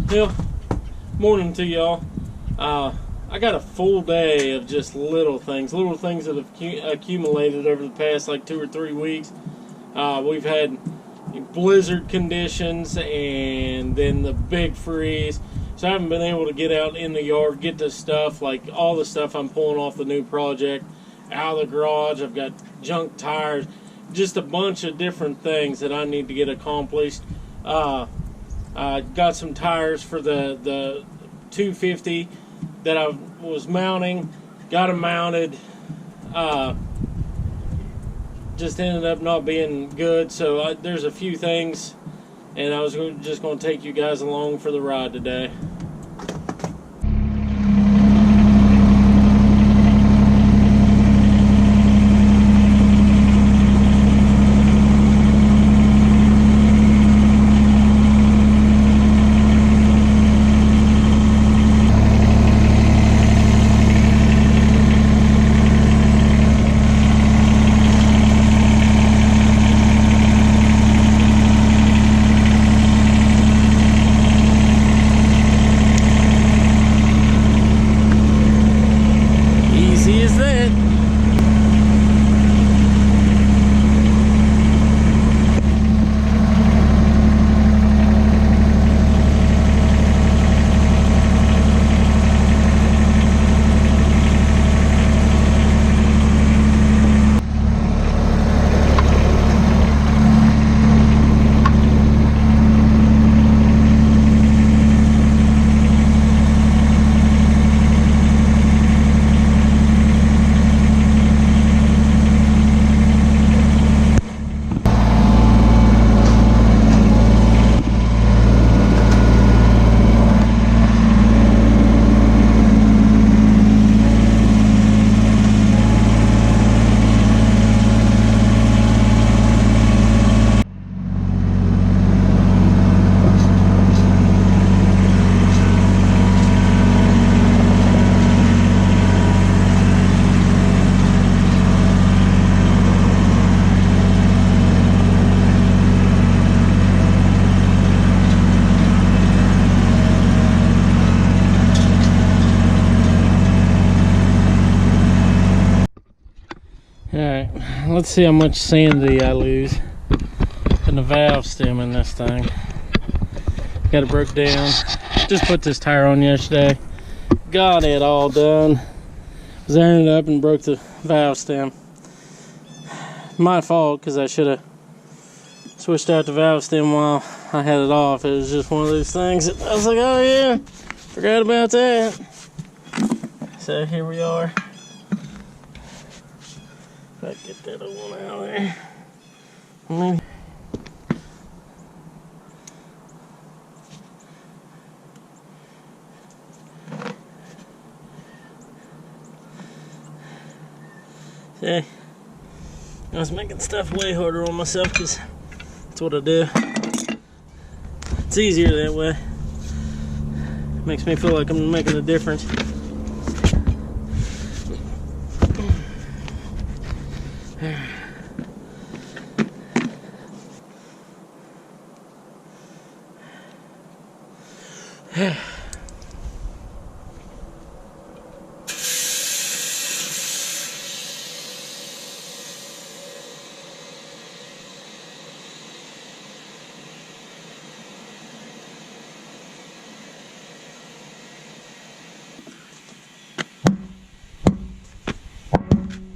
Yeah, morning to y'all. I got a full day of just little things that have accumulated over the past like 2 or 3 weeks. We've had blizzard conditions and then the big freeze. So I haven't been able to get out in the yard, get this stuff, like all the stuff I'm pulling off the new project out of the garage. I've got junk tires, just a bunch of different things that I need to get accomplished. I got some tires for the 250 that I was mounting, got them mounted, just ended up not being good, so there's a few things, and I was just going to take you guys along for the ride today. Easy as that. Alright, let's see how much sanity I lose in the valve stem in this thing. Got it broke down. Just put this tire on yesterday. Got it all done. Was airing it up and broke the valve stem. My fault, because I should have switched out the valve stem while I had it off. It was just one of those things that I was like, oh yeah, forgot about that. So here we are. If I get that other one out of there. Maybe. See, I was making stuff way harder on myself because that's what I do. It's easier that way. Makes me feel like I'm making a difference.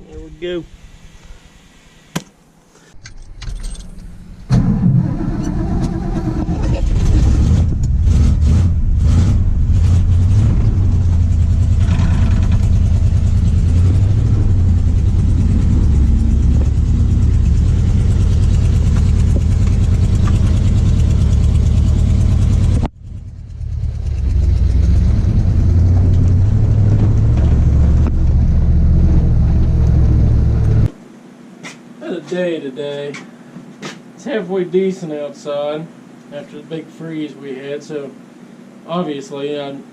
There we go. Day today. It's halfway decent outside after the big freeze we had, so obviously you've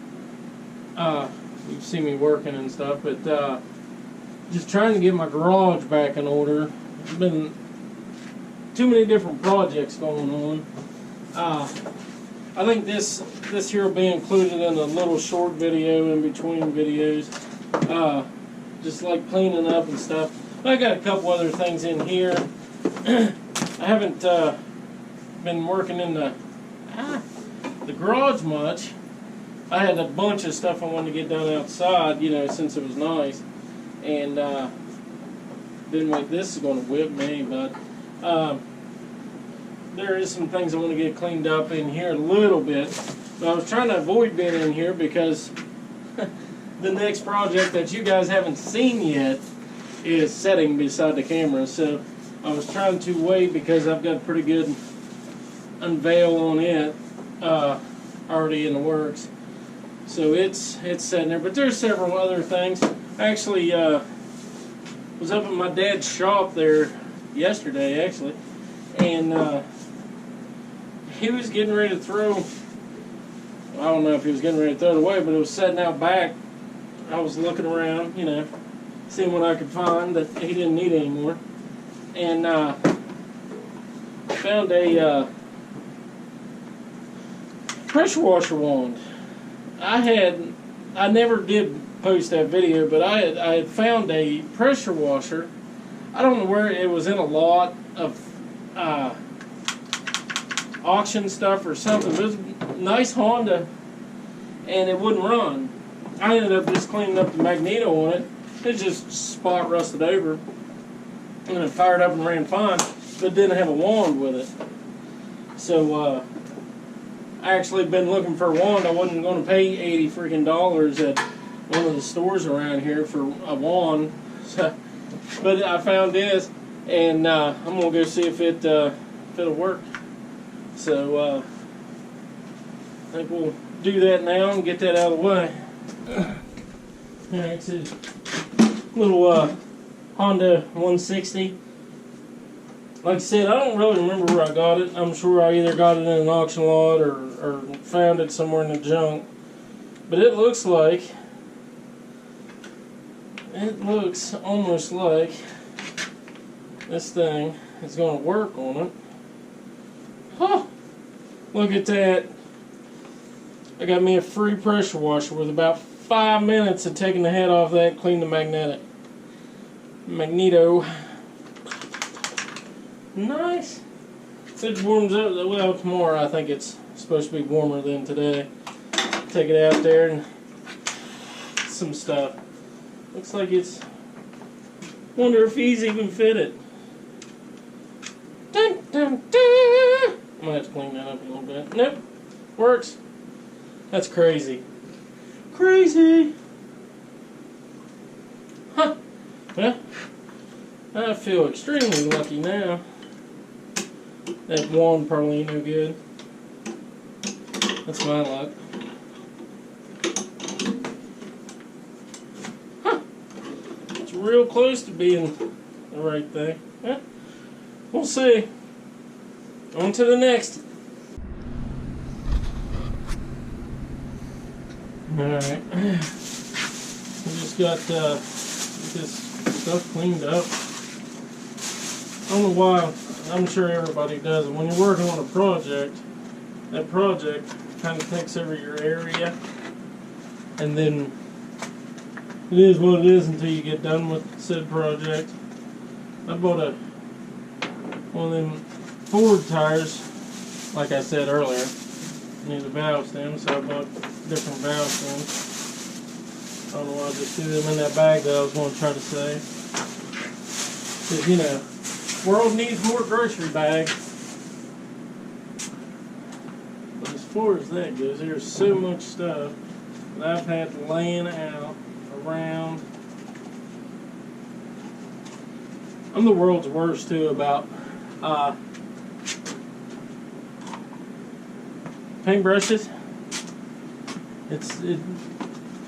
seen me working and stuff, but just trying to get my garage back in order. There's been too many different projects going on. I think this here will be included in a little short video in between videos, just like cleaning up and stuff. I got a couple other things in here. I haven't been working in the garage much. I had a bunch of stuff I wanted to get done outside, you know, since it was nice, and didn't think this is going to whip me, but there is some things I want to get cleaned up in here a little bit. But I was trying to avoid being in here because the next project that you guys haven't seen yet is setting beside the camera. So I was trying to wait because I've got a pretty good unveil on it already in the works. So it's sitting there. But there's several other things. I actually was up at my dad's shop there yesterday, actually, and he was getting ready to throw, I don't know if he was getting ready to throw it away, but it was sitting out back. I was looking around, you know, seeing what I could find that he didn't need anymore. And found a pressure washer wand. I never did post that video, but I had found a pressure washer. I don't know where it was, in a lot of auction stuff or something. It was a nice Honda, and it wouldn't run. I ended up just cleaning up the magneto on it. It just spot rusted over, and it fired up and ran fine, but didn't have a wand with it. So I actually been looking for a wand. I wasn't going to pay $80 freaking at one of the stores around here for a wand, so, but I found this, and I'm gonna go see if it'll work. So I think we'll do that now and get that out of the way. Alright, it's a little Honda 160. Like I said, I don't really remember where I got it. I'm sure I either got it in an auction lot or found it somewhere in the junk. But it looks almost like this thing is going to work on it. Huh! Look at that. I got me a free pressure washer with about 5 minutes of taking the head off that, clean the magneto. Nice. It warms up. Well, tomorrow I think it's supposed to be warmer than today. Take it out there and some stuff. Looks like it's. Wonder if he's even fitted. Dun, dun, dun. I might have to clean that up a little bit. Nope. Works. That's crazy. Crazy. Huh. Well, I feel extremely lucky now. That wand probably ain't no good. That's my luck. Huh. It's real close to being the right thing. Huh. We'll see. On to the next. Alright. We just got this stuff cleaned up. I don't know why. I'm sure everybody does it. When you're working on a project, that project kind of takes over your area, and then it is what it is until you get done with said project. I bought one of them Ford tires, like I said earlier. Need a valve stem, so I bought different valve stems. I don't know why I just threw them in that bag that I was going to try to save. Because, you know, world needs more grocery bags. But as far as that goes, there's so much stuff that I've had laying out around. I'm the world's worst too about paintbrushes. It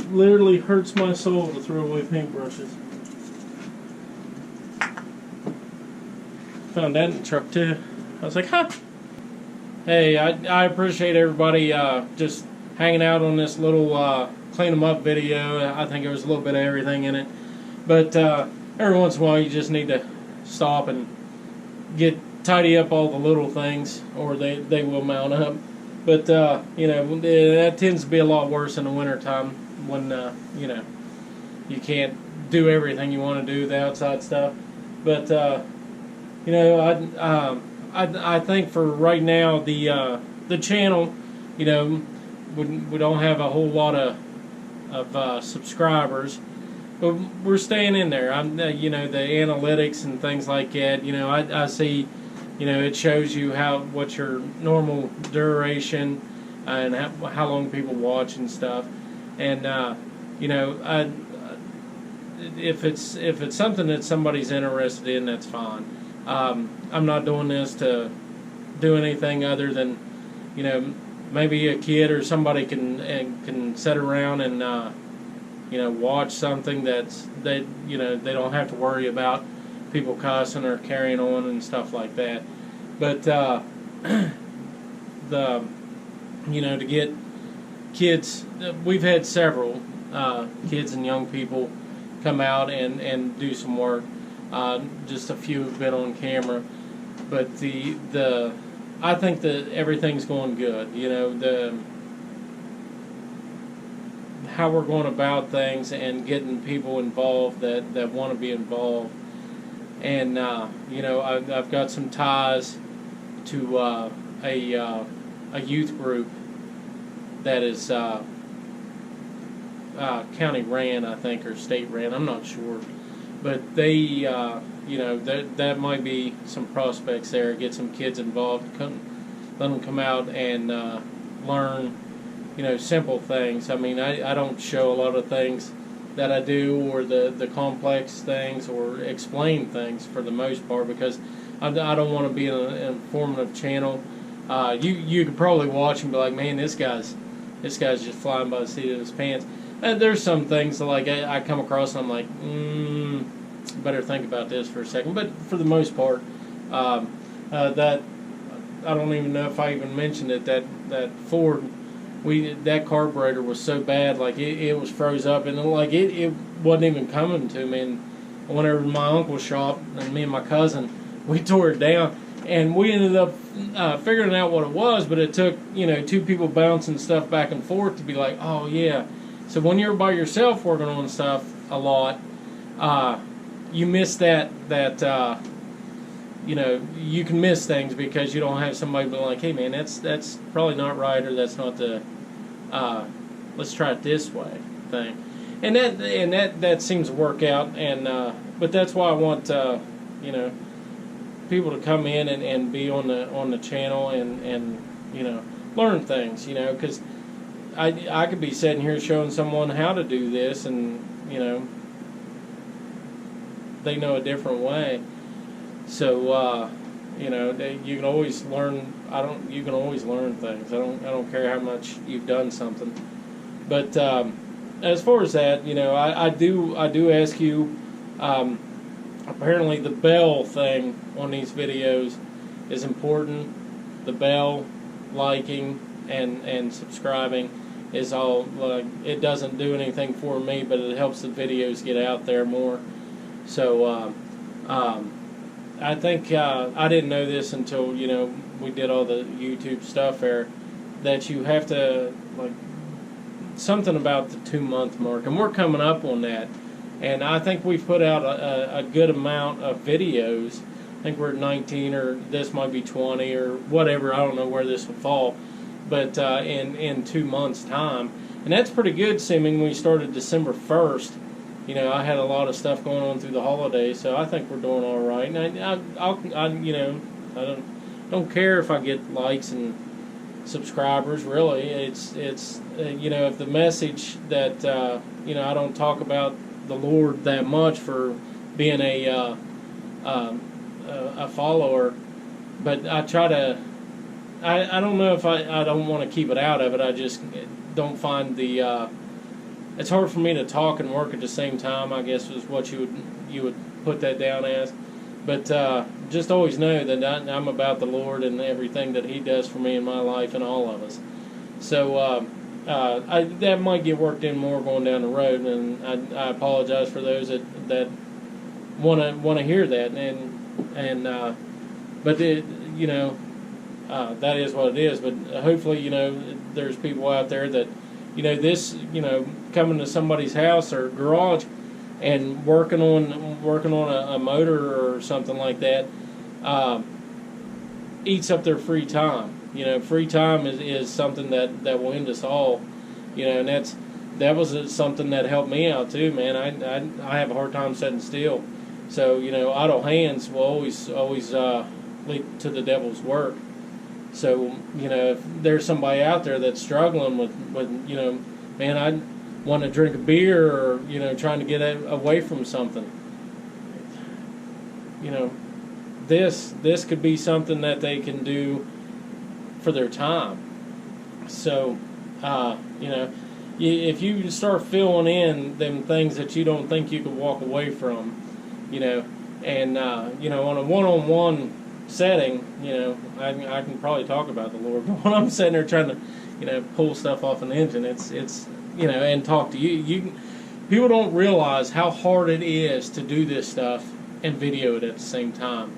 literally hurts my soul to throw away paintbrushes. Found that in the truck too. I was like, huh. Hey, I appreciate everybody just hanging out on this little clean them up video. I think there was a little bit of everything in it. But every once in a while you just need to stop and tidy up all the little things, or they will mount up. But you know, that tends to be a lot worse in the wintertime when you know, you can't do everything you want to do, the outside stuff. But you know, I think for right now the channel, you know, we don't have a whole lot of subscribers, but we're staying in there. I'm you know, the analytics and things like that. You know, I see, you know, it shows you what's your normal duration and how long people watch and stuff. And you know, if it's something that somebody's interested in, that's fine. I'm not doing this to do anything other than, you know, maybe a kid or somebody can sit around and you know, watch something that you know, they don't have to worry about people cussing or carrying on and stuff like that. But the you know, to get kids, we've had several kids and young people come out and do some work. Just a few have been on camera, but I think that everything's going good. You know, how we're going about things and getting people involved that want to be involved. And you know, I've got some ties to a youth group that is county ran, I think, or state ran. I'm not sure, but they, you know, that might be some prospects there. Get some kids involved, let them come out and learn, you know, simple things. I mean, I don't show a lot of things that I do, or the complex things, or explain things for the most part, because I don't want to be an informative channel. You could probably watch and be like, man, this guy's just flying by the seat of his pants. And there's some things that, like, I come across and I'm like, better think about this for a second. But for the most part, that I don't even know if I even mentioned it. That Ford, that carburetor was so bad, like it was froze up, and like it wasn't even coming to me. And whenever my uncle's shop and me and my cousin, we tore it down, and we ended up figuring out what it was. But it took, you know, two people bouncing stuff back and forth to be like, oh yeah. So when you're by yourself working on stuff a lot, you miss that you know, you can miss things because you don't have somebody be like, hey man, that's probably not right, or that's not the let's try it this way thing. And that seems to work out. And but that's why I want you know, people to come in and be on the channel and you know, learn things, you know, because I could be sitting here showing someone how to do this, and you know, they know a different way. So you know, you can always learn. You can always learn things. I don't care how much you've done something. But as far as that, you know, I do ask you. Apparently, the bell thing on these videos is important. The bell, liking, and subscribing is all. It doesn't do anything for me, but it helps the videos get out there more. So I think I didn't know this until, you know, we did all the YouTube stuff there, that you have to, like, something about the 2-month mark, and we're coming up on that. And I think we've put out a good amount of videos. I think we're at 19, or this might be 20, or whatever. I don't know where this will fall, but in 2 months' time, and that's pretty good. Seeming we started December 1st. You know, I had a lot of stuff going on through the holidays, so I think we're doing all right. And I you know, I don't care if I get likes and subscribers. Really, it's you know, if the message that you know, I don't talk about the Lord that much for being a follower, but I try to. I don't know if I don't want to keep it out of it. I just don't find the. It's hard for me to talk and work at the same time, I guess, is what you would put that down as. But just always know that I'm about the Lord and everything that He does for me in my life and all of us. So that might get worked in more going down the road, and I apologize for those that want to hear that. And but you know, that is what it is. But hopefully, there's people out there that, this, coming to somebody's house or garage and working on a motor or something like that, eats up their free time. Free time is something that will end us all. And that was something that helped me out too, man. I have a hard time sitting still, so idle hands will always lead to the devil's work. So if there's somebody out there that's struggling with man, I want to drink a beer or trying to get away from something. This could be something that they can do for their time. So if you start filling in them things that you don't think you could walk away from, and on a one-on-one setting, I can probably talk about the Lord, but when I'm sitting there trying to, pull stuff off an engine, it's and talk to you, people don't realize how hard it is to do this stuff and video it at the same time.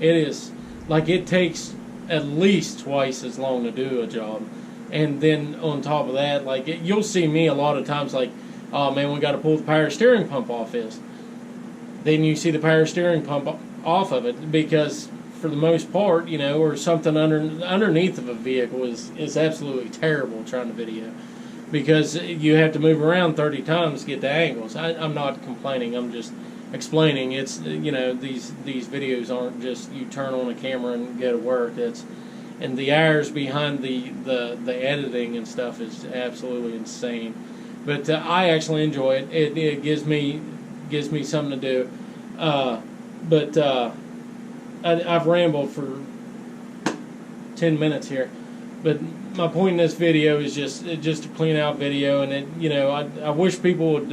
It is like it takes at least twice as long to do a job, and then on top of that, like you'll see me a lot of times like, oh man, we got to pull the power steering pump off this. Then you see the power steering pump off of it, because for the most part, or something underneath of a vehicle is absolutely terrible trying to video, because you have to move around 30 times to get the angles. I'm not complaining, I'm just explaining. It's these videos aren't just you turn on a camera and go to work. And the hours behind the editing and stuff is absolutely insane. But I actually enjoy it. It gives me something to do. I've rambled for 10 minutes here. But my point in this video is just a clean out video, and I wish people would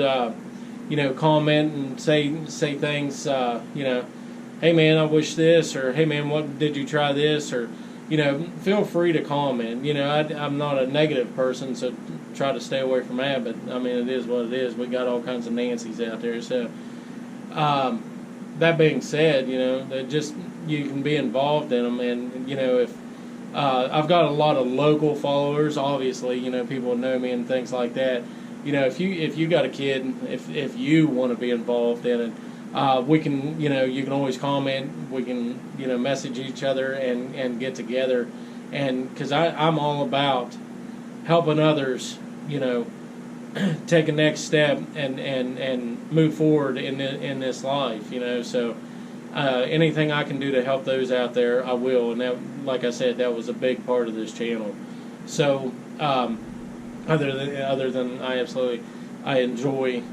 comment and say things. Hey man, I wish this, or hey man, what did you try this, or feel free to comment. I'm not a negative person, so try to stay away from that. But I mean, it is what it is. We got all kinds of Nancys out there. So that being said, that just you can be involved in them, and if I've got a lot of local followers, obviously, people know me and things like that. If you got a kid, if you want to be involved in it, we can, you can always comment. We can, message each other and get together, and because I'm all about helping others, take a next step and move forward in this life, So anything I can do to help those out there, I will. And that, like I said, that was a big part of this channel. So other than I enjoy,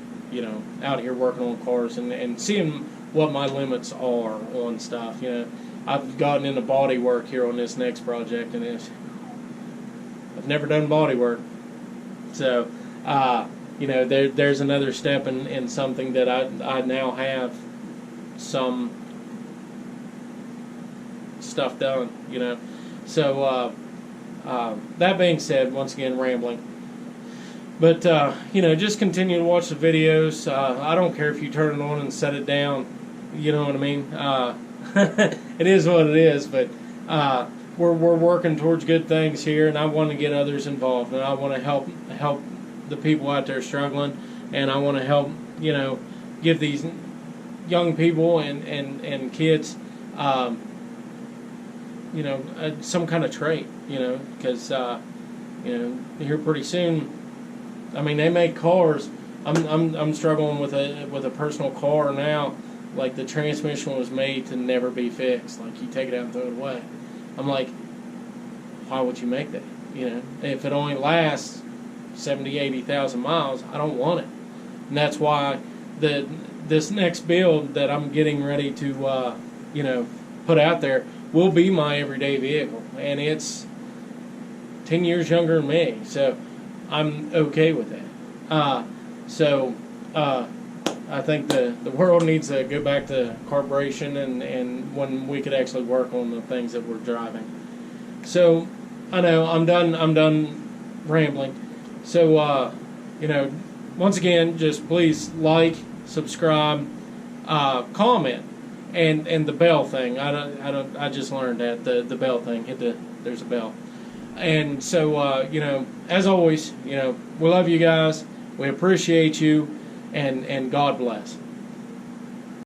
out here working on cars and seeing what my limits are on stuff. I've gotten into body work here on this next project, and I've never done body work. So, there's another step in something that I now have some stuff done, So, that being said, once again, rambling. But, just continue to watch the videos. I don't care if you turn it on and set it down. You know what I mean? It is what it is, but we're working towards good things here, and I want to get others involved, and I want to help the people out there struggling, and I want to help, give these young people and kids, some kind of trait, because, here pretty soon, I mean, they make cars. I'm struggling with a personal car now. Like, the transmission was made to never be fixed. Like, you take it out and throw it away. I'm like, why would you make that? If it only lasts 70, 80,000 miles, I don't want it. And that's why this next build that I'm getting ready to, put out there will be my everyday vehicle. And it's 10 years younger than me. So I'm okay with that. I think the world needs to go back to carburation and when we could actually work on the things that we're driving. So I know I'm done rambling. So once again, just please like, subscribe, comment, and the bell thing. I just learned that the bell thing. There's a bell. And so as always, we love you guys. We appreciate you, and God bless.